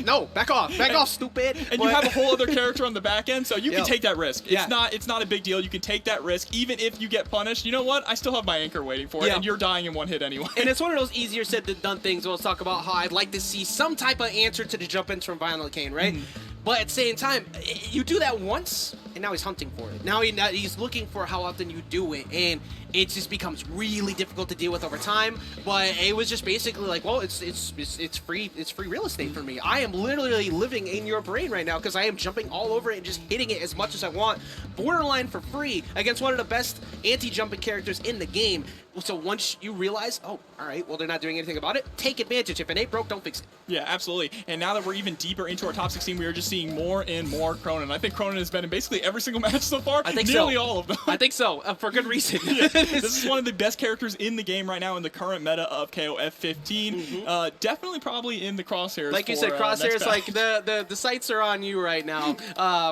No, back off, stupid. And you have a whole other character on the back end, so you can take that risk. It's not a big deal. You can take that risk, even if you get punished. You know what? I still have my anchor waiting for it, and you're dying in one hit anyway. And it's one of those easier said than done things. We'll talk about how I'd like to see some type of answer to the jump-ins from Violent Kane, right? But at the same time, you do that once, and now he's hunting for it. Now he's looking for how often you do it, and it just becomes really difficult to deal with over time. But it was just basically like, well, it's free real estate for me. I am literally living in your brain right now because I am jumping all over it and just hitting it as much as I want, borderline for free against one of the best anti-jumping characters in the game. So once you realize, oh, all right, well, they're not doing anything about it, take advantage. If it ain't broke, don't fix it. Yeah, absolutely. And now that we're even deeper into our top 16, we are just seeing more and more Cronin. I think Cronin has been in basically every single match so far. I think nearly all of them. I think so, for good reason. Yeah. This is one of the best characters in the game right now in the current meta of KOF 15. Definitely probably in the crosshairs. Like you said, crosshairs, like the sights are on you right now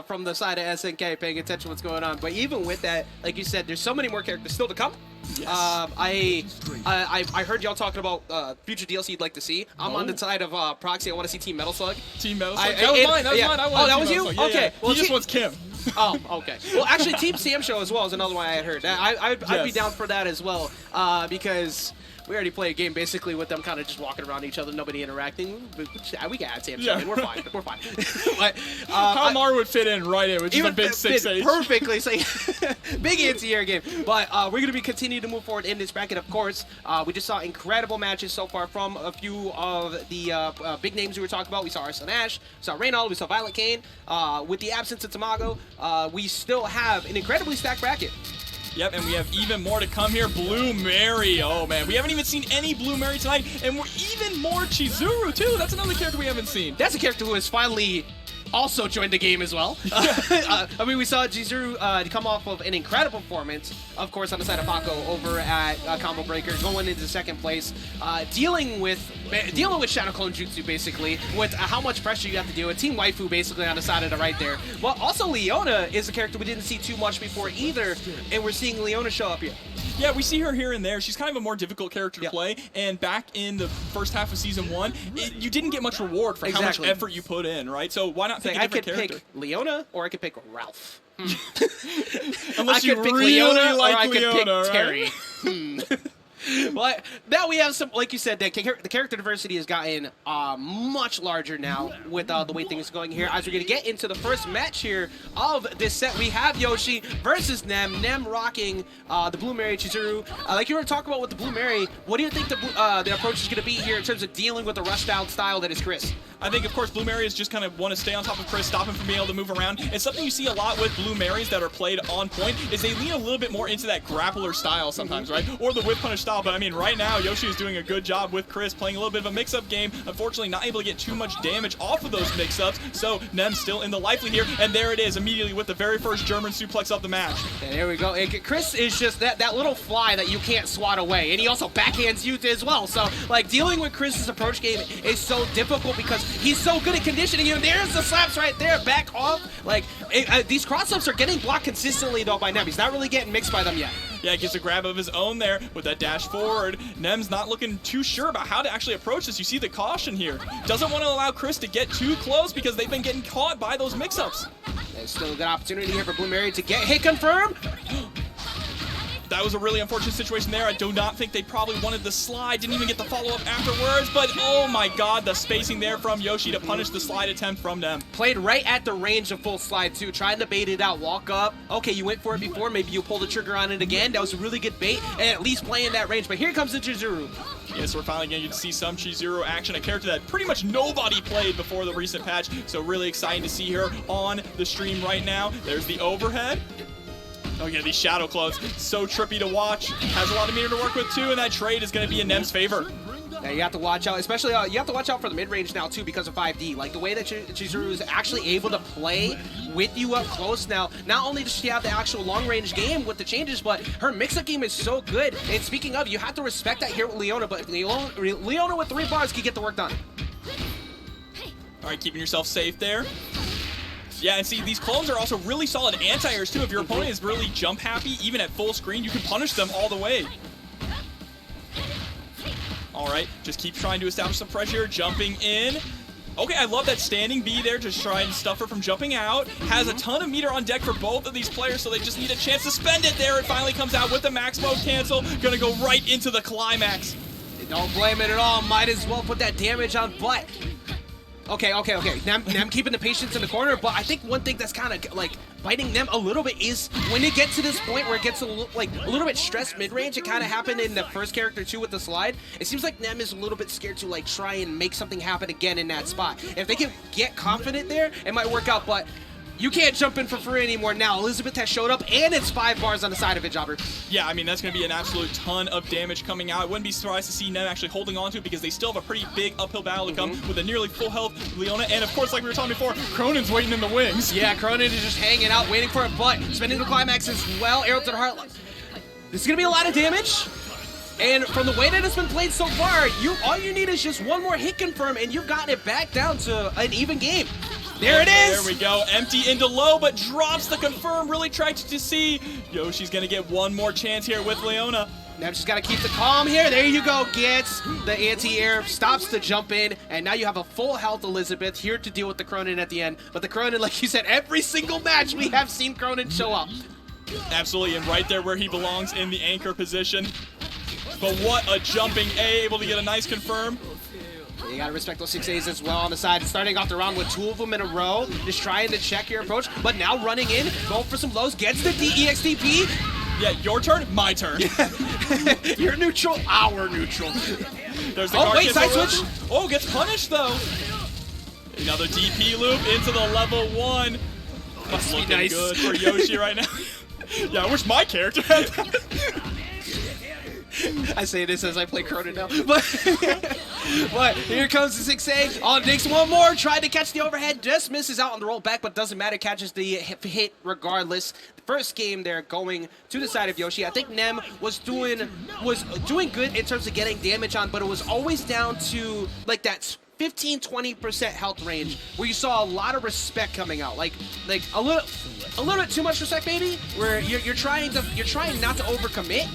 from the side of SNK, paying attention to what's going on. But even with that, like you said, there's so many more characters still to come. Yes. I heard y'all talking about future DLC you'd like to see. I'm on the side of Proxy. I want to see Team Metal Slug. Team Metal Slug? That was mine. That was mine. I wanted that was you? Yeah, okay. Yeah. Well, he just wants Kim. Oh, okay. Well, actually, Team Sam Show as well is another one I had heard. I'd be down for that as well because we already play a game basically with them kind of just walking around each other, nobody interacting. We can add Sam Show in. We're fine. We're fine. But, how Maru would fit in right in, which is a big 6-8. Perfectly. So, big anti-air game. But we're going to be continuing to move forward in this bracket, of course. We just saw incredible matches so far from a few of the big names we were talking about. We saw Arslan Ash, we saw Reynald, we saw Violent Kane. With the absence of Tamago, we still have an incredibly stacked bracket. Yep, and we have even more to come here. Blue Mary. Oh, man. We haven't even seen any Blue Mary tonight, and we're even more Chizuru, too. That's another character we haven't seen. That's a character who has finally also joined the game as well. I mean, we saw Chizuru come off of an incredible performance, of course, on the side of Paco over at Combo Breaker, going into second place, dealing with Shadow Clone Jutsu, basically, with how much pressure you have to deal with. Team Waifu, basically, on the side of the right there. But also, Leona is a character we didn't see too much before either, and we're seeing Leona show up here. Yeah, we see her here and there. She's kind of a more difficult character to play, and back in the first half of Season 1, you didn't get much reward for how much effort you put in, right? So why not pick a different character? I could pick Leona, or I could pick Ralph. Unless I could pick really Leona, like or I could Leona, pick right? Terry. Well, now we have some, like you said, the character diversity has gotten much larger now with the way things are going here. As we're going to get into the first match here of this set, we have Yoshi versus Nem. Nem rocking the Blue Mary Chizuru. Like you were talking about with the Blue Mary, what do you think the approach is going to be here in terms of dealing with the rushdown style that is Chris? I think, of course, Blue Marys just kind of want to stay on top of Chris, stop him from being able to move around. And something you see a lot with Blue Marys that are played on point is they lean a little bit more into that grappler style sometimes, right? Or the whip punish style. But, I mean, right now, Yoshi is doing a good job with Chris, playing a little bit of a mix-up game. Unfortunately, not able to get too much damage off of those mix-ups. So, Nem still in the lively here. And there it is, immediately with the very first German suplex of the match. And there we go. And Chris is just that little fly that you can't swat away. And he also backhands you as well. So, like, dealing with Chris's approach game is so difficult because he's so good at conditioning you. There's the slaps right there. Back off. Like, these cross-ups are getting blocked consistently, though, by Nem. He's not really getting mixed by them yet. Yeah, gets a grab of his own there with that dash forward. Nem's not looking too sure about how to actually approach this. You see the caution here. Doesn't want to allow Chris to get too close because they've been getting caught by those mix-ups. There's still a good opportunity here for Blue Mary to get hit confirmed. That was a really unfortunate situation there. I do not think they probably wanted the slide. Didn't even get the follow-up afterwards. But, oh my god, the spacing there from Yoshi to punish the slide attempt from them. Played right at the range of full slide, too. Trying to bait it out, walk up. Okay, you went for it before. Maybe you pull the trigger on it again. That was a really good bait, and at least playing that range. But here comes the Chizuru. Yes, we're finally getting to see some Chizuru action, a character that pretty much nobody played before the recent patch. So really exciting to see her on the stream right now. There's the overhead. Oh yeah, these shadow clones, so trippy to watch. Has a lot of meter to work with too, and that trade is going to be in Nem's favor. Yeah, you have to watch out, especially you have to watch out for the mid-range now too because of 5D. Like the way that Chizuru is actually able to play with you up close now. Not only does she have the actual long-range game with the changes, but her mix-up game is so good. And speaking of, you have to respect that here with Leona, but Leona with 3 bars can get the work done. All right, keeping yourself safe there. Yeah, and see, these clones are also really solid anti-airs, too. If your opponent is really jump happy, even at full screen, you can punish them all the way. All right, just keep trying to establish some pressure, jumping in. Okay, I love that standing B there, just try and stuff her from jumping out. Has a ton of meter on deck for both of these players, so they just need a chance to spend it there. It finally comes out with the max mode cancel. Gonna go right into the climax. Don't blame it at all. Might as well put that damage on butt. Okay. Nem keeping the patience in the corner, but I think one thing that's kind of like biting them a little bit is when it gets to this point where it gets a little bit stressed mid-range. It kind of happened in the first character too with the slide. It seems like Nem is a little bit scared to like try and make something happen again in that spot. If they can get confident there, it might work out, but you can't jump in for free anymore now. Elizabeth has showed up, and it's 5 bars on the side of it, Jobber. Yeah, I mean, that's going to be an absolute ton of damage coming out. I wouldn't be surprised to see Nem actually holding on to it because they still have a pretty big uphill battle to come with a nearly full health Leona. And, of course, like we were talking before, Cronin's waiting in the wings. Yeah, Cronin is just hanging out, waiting for a butt. Spending the climax as well. Arrow to the heart. This is going to be a lot of damage. And from the way that it's been played so far, all you need is just one more hit confirm, and you've gotten it back down to an even game. There it is! There we go. Empty into low, but drops the confirm. Really tried to see. Yoshi's going to get one more chance here with Leona. Now just got to keep the calm here. There you go. Gets the anti-air, stops the jump in, and now you have a full health Elizabeth here to deal with the Cronin at the end. But the Cronin, like you said, every single match we have seen Cronin show up. Absolutely, and right there where he belongs in the anchor position. But what a jumping A, able to get a nice confirm. You gotta respect those 6As as well on the side. Starting off the round with 2 of them in a row. Just trying to check your approach, but now running in, going for some lows, gets the DEXTP. Yeah, your turn, my turn. You're neutral, our neutral. There's the oh, wait, side switch. Oh, gets punished though. Another DP loop into the level 1. That's looking nice. Good for Yoshi right now. Yeah, I wish my character had that. I say this as I play Cronin now, but here comes the 6A. Oh, takes one more, tried to catch the overhead, just misses out on the roll back, but doesn't matter, catches the hit regardless. The first game there going to the side of Yoshi. I think Nem was doing good in terms of getting damage on, but it was always down to like that 15-20% health range where you saw a lot of respect coming out, like a little. a little bit too much respect, maybe, where you're trying not to overcommit.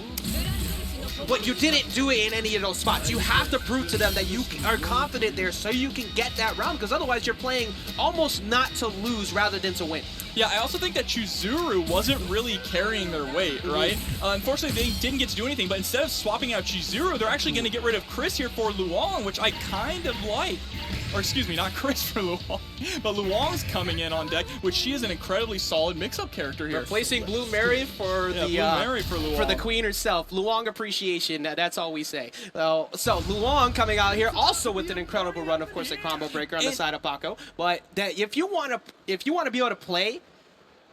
But you didn't do it in any of those spots. You have to prove to them that you are confident there so you can get that round, because otherwise you're playing almost not to lose rather than to win. Yeah, I also think that Chizuru wasn't really carrying their weight, right? Unfortunately, they didn't get to do anything, but instead of swapping out Chizuru, they're actually going to get rid of Chris here for Luong, which I kind of like. Or excuse me, not Chris for Luong, but Luong's coming in on deck, which she is an incredibly solid mix-up character here. Replacing Blue Mary for Blue Mary for Luong. For the queen herself. Luong appreciation, that's all we say. So Luong coming out here also with an incredible run, of course, a combo breaker on the side of Paco. But that if you want to be able to play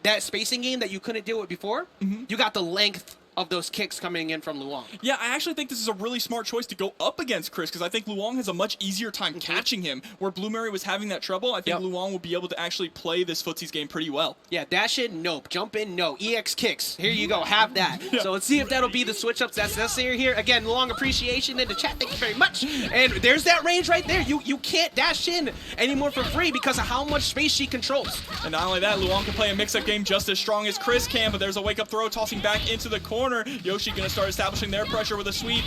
that spacing game that you couldn't deal with before, you got the length of those kicks coming in from Luong. Yeah, I actually think this is a really smart choice to go up against Chris, because I think Luong has a much easier time catching him. Where Blue Mary was having that trouble, I think Luong will be able to actually play this footsies game pretty well. Yeah, dash in, nope. Jump in, no. EX kicks. Here you go, have that. So let's see if that'll be the switch-ups that's necessary here. Again, Luong appreciation in the chat, thank you very much. And there's that range right there. You can't dash in anymore for free because of how much space she controls. And not only that, Luong can play a mix-up game just as strong as Chris can, but there's a wake-up throw tossing back into the corner. Yoshi going to start establishing their pressure with a sweep.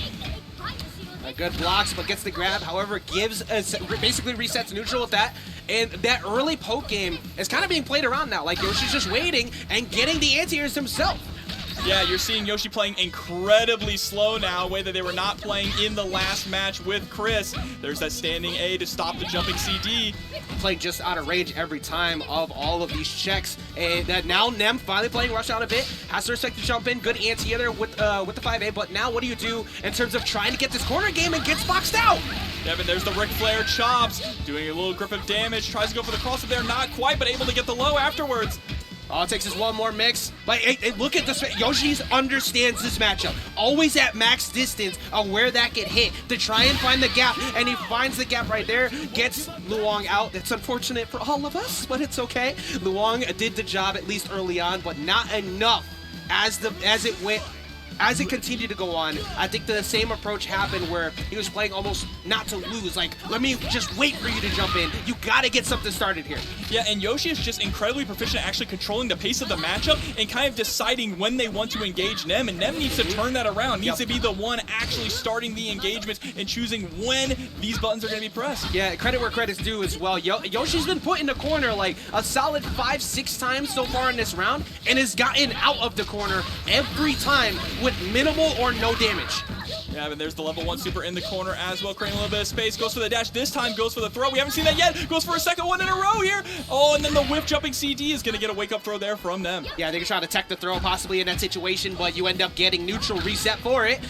Good blocks, but gets the grab. However, basically resets neutral with that. And that early poke game is kind of being played around now. Like Yoshi's just waiting and getting the anti-airs himself. Yeah, you're seeing Yoshi playing incredibly slow now, a way that they were not playing in the last match with Chris. There's that standing A to stop the jumping CD. Playing just out of range every time of all of these checks. And now Nem finally playing Rush Out a bit. Has to respect the jump in. Good anti-air with the 5A. But now what do you do in terms of trying to get this corner game and gets boxed out? Devin, there's the Ric Flair chops. Doing a little grip of damage. Tries to go for the cross up there. Not quite, but able to get the low afterwards. All it takes is one more mix. But hey, look at this. Yoshi understands this matchup. Always at max distance of where that get hit to try and find the gap. And he finds the gap right there. Gets Luong out. That's unfortunate for all of us, but it's okay. Luong did the job at least early on, but not enough as it continued to go on. I think the same approach happened where he was playing almost not to lose. Like, let me just wait for you to jump in. You got to get something started here. Yeah, and Yoshi is just incredibly proficient at actually controlling the pace of the matchup and kind of deciding when they want to engage Nem, and Nem needs to turn that around. Needs to be the one actually starting the engagements and choosing when these buttons are going to be pressed. Yeah, credit where credit's due as well. Yoshi's been put in the corner like a solid 5-6 times so far in this round and has gotten out of the corner every time with minimal or no damage. Yeah, but there's the level 1 super in the corner as well, creating a little bit of space. Goes for the dash. This time goes for the throw. We haven't seen that yet. Goes for a second one in a row here. Oh, and then the whip jumping CD is going to get a wake-up throw there from them. Yeah, they can try to tech the throw possibly in that situation, but you end up getting neutral reset for it.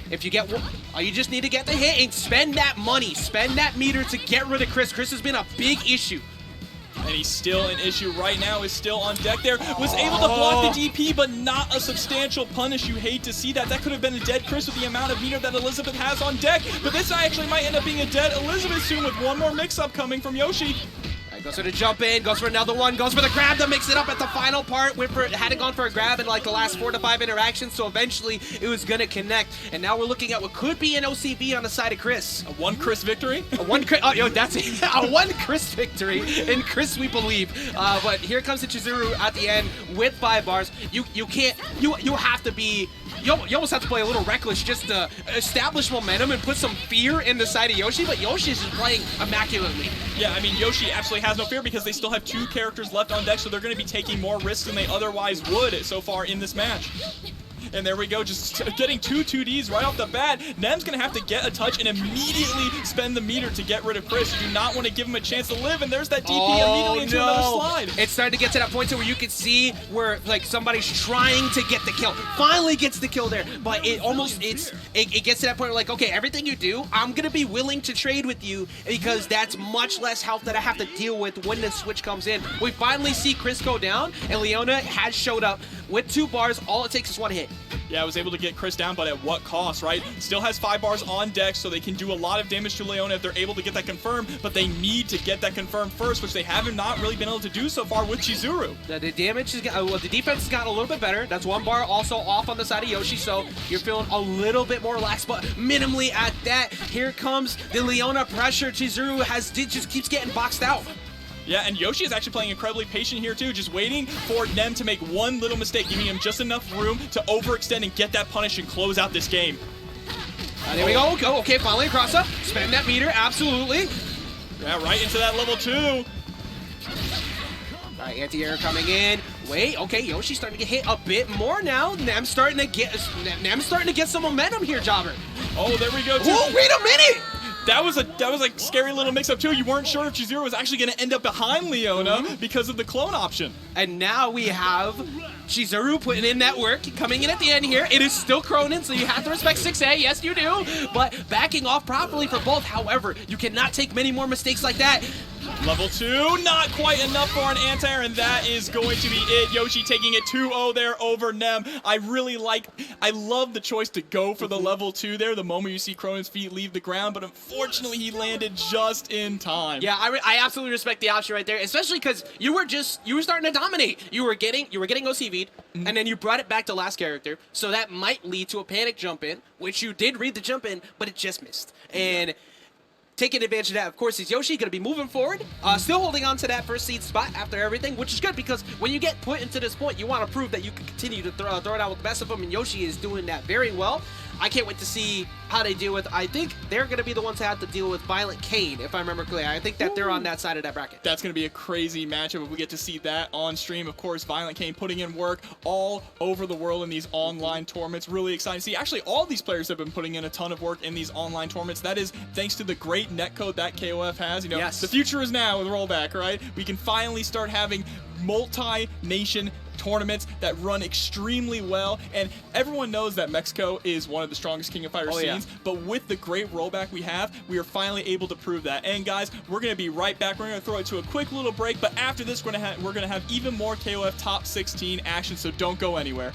If you get one, you just need to get the hit and spend that money, spend that meter to get rid of Chris. Chris has been a big issue. And he's still an issue right now, is still on deck there. Was able to block the DP, but not a substantial punish. You hate to see that. That could have been a dead Chris with the amount of meter that Elizabeth has on deck. But this actually might end up being a dead Elizabeth soon with one more mix-up coming from Yoshi. Goes for the jump in, goes for another one, goes for the grab to mix it up at the final part. Hadn't gone for a grab in like the last 4 to 5 interactions, so eventually it was going to connect. And now we're looking at what could be an OCB on the side of Chris. A one Chris victory? A one Chris, oh, yo, that's it. A one Chris victory in Chris, we believe. But here comes the Chizuru at the end with 5 bars. You have to be... You almost have to play a little reckless just to establish momentum and put some fear in the side of Yoshi, but Yoshi's just playing immaculately. Yeah, I mean, Yoshi absolutely has no fear because they still have 2 characters left on deck, so they're going to be taking more risks than they otherwise would so far in this match. And there we go, just getting 2 2Ds right off the bat. Nem's going to have to get a touch and immediately spend the meter to get rid of Chris. You do not want to give him a chance to live, and there's that DP immediately into another slide. It's starting to get to that point where you can see where like somebody's trying to get the kill. Finally gets the kill there, but it gets to that point where like, okay, everything you do, I'm going to be willing to trade with you because that's much less health that I have to deal with when the switch comes in. We finally see Chris go down, and Leona has showed up with 2 bars. All it takes is 1 hit. Yeah, I was able to get Chris down, but at what cost, right? Still has 5 bars on deck, so they can do a lot of damage to Leona if they're able to get that confirmed, but they need to get that confirmed first, which they haven't not really been able to do so far with Chizuru. The damage is, well, the defense has gotten a little bit better. That's 1 bar also off on the side of Yoshi, so you're feeling a little bit more relaxed, but minimally at that. Here comes the Leona pressure. Chizuru just keeps getting boxed out. Yeah, and Yoshi is actually playing incredibly patient here too, just waiting for Nem to make one little mistake, giving him just enough room to overextend and get that punish and close out this game. There we go. Okay, finally across up. Spend that meter, absolutely. Yeah, right into that level 2. All right, anti-air coming in. Wait, okay, Yoshi's starting to get hit a bit more now. Nem's starting to get some momentum here, Jobber. Oh, there we go. Whoa, wait a minute! That was like scary little mix-up too. You weren't sure if Chizuru was actually going to end up behind Leona because of the clone option. And now we have Chizuru putting in that work, coming in at the end here. It is still Cronin, so you have to respect 6A. Yes, you do. But backing off properly for both. However, you cannot take many more mistakes like that. Level 2, not quite enough for an anti-air, and that is going to be it. Yoshi taking it 2-0 there over Nem. I love the choice to go for the level 2 there the moment you see Cronin's feet leave the ground, but unfortunately he landed just in time. Yeah, I absolutely respect the option right there, especially because you were starting to dominate. You were getting OCV'd, and then you brought it back to last character, so that might lead to a panic jump in, which you did read the jump in, but it just missed. And taking advantage of that, of course, is Yoshi going to be moving forward, still holding on to that first seed spot after everything, which is good because when you get put into this point, you want to prove that you can continue to throw it out with the best of them, and Yoshi is doing that very well. I can't wait to see how they deal with, I think they're going to be the ones that have to deal with Violent Kane, if I remember clearly. I think that they're on that side of that bracket. That's going to be a crazy matchup if we get to see that on stream. Of course, Violent Kane putting in work all over the world in these online tournaments. Really exciting to see. Actually, all these players have been putting in a ton of work in these online tournaments. That is thanks to the great netcode that KOF has. You know, yes. The future is now with rollback, right? We can finally start having multi-nation tournaments that run extremely well, and everyone knows that Mexico is one of the strongest King of Fighters scenes, but with the great rollback we have, we are finally able to prove that. And guys, we're going to be right back. We're going to throw it to a quick little break, but after this, we're going to have even more KOF Top 16 action, so don't go anywhere.